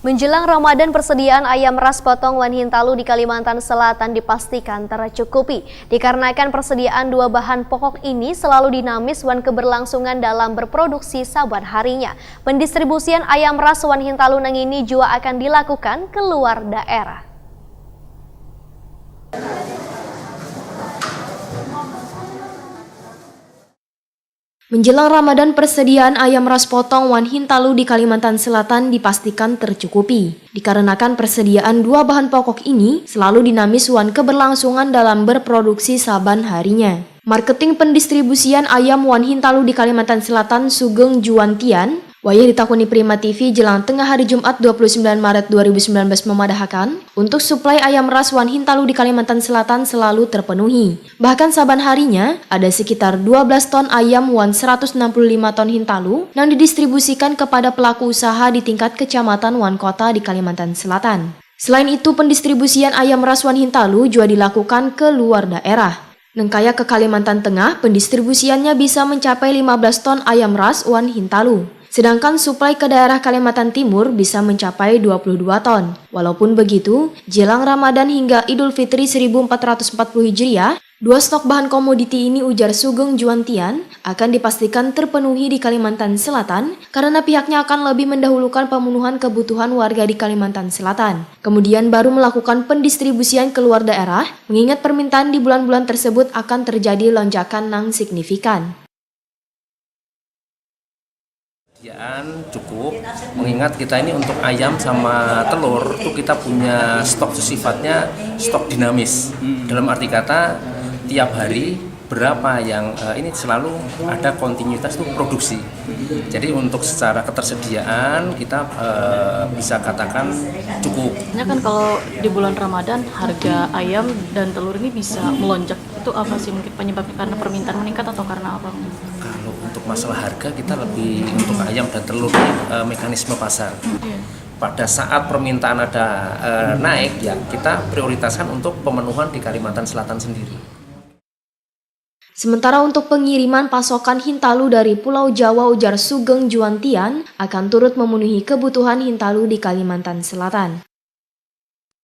Menjelang Ramadan, persediaan ayam ras potong Wan Hintalu di Kalimantan Selatan dipastikan tercukupi. Dikarenakan persediaan dua bahan pokok ini selalu dinamis wan keberlangsungan dalam berproduksi saban harinya. Pendistribusian ayam ras Wan Hintalu nang ini juga akan dilakukan ke luar daerah. Menjelang Ramadan, persediaan ayam ras potong Wan Hintalu di Kalimantan Selatan dipastikan tercukupi. Dikarenakan persediaan dua bahan pokok ini selalu dinamis wan keberlangsungan dalam berproduksi saban harinya. Marketing pendistribusian ayam Wan Hintalu di Kalimantan Selatan Sugeng Juwantian, wayah ditakuni Prima TV jelang tengah hari Jumat 29 Maret 2019 memadahkan untuk suplai ayam ras Wan Hintalu di Kalimantan Selatan selalu terpenuhi. Bahkan saban harinya ada sekitar 12 ton ayam wan 165 ton Hintalu yang didistribusikan kepada pelaku usaha di tingkat kecamatan wan kota di Kalimantan Selatan. Selain itu, pendistribusian ayam ras Wan Hintalu juga dilakukan ke luar daerah. Nengkaya ke Kalimantan Tengah, pendistribusiannya bisa mencapai 15 ton ayam ras Wan Hintalu. Sedangkan suplai ke daerah Kalimantan Timur bisa mencapai 22 ton. Walaupun begitu, jelang Ramadan hingga Idul Fitri 1440 Hijriah, dua stok bahan komoditi ini, ujar Sugeng Juwantian, akan dipastikan terpenuhi di Kalimantan Selatan karena pihaknya akan lebih mendahulukan pemenuhan kebutuhan warga di Kalimantan Selatan. Kemudian baru melakukan pendistribusian ke luar daerah, mengingat permintaan di bulan-bulan tersebut akan terjadi lonjakan yang signifikan. Cukup, mengingat kita ini untuk ayam sama telur itu kita punya stok sifatnya stok dinamis. Dalam arti kata tiap hari berapa yang ini selalu ada kontinuitas itu produksi. Jadi untuk secara ketersediaan kita bisa katakan cukup. Ini kan kalau di bulan Ramadan harga ayam dan telur ini bisa melonjak. Itu apa sih mungkin penyebabnya, karena permintaan meningkat atau karena apa? Kalau untuk masalah harga kita lebih untuk ayam dan telur mekanisme pasar. Pada saat permintaan ada naik, ya kita prioritaskan untuk pemenuhan di Kalimantan Selatan sendiri. Sementara untuk pengiriman pasokan Hintalu dari Pulau Jawa, ujar Sugeng Juwantian, akan turut memenuhi kebutuhan Hintalu di Kalimantan Selatan.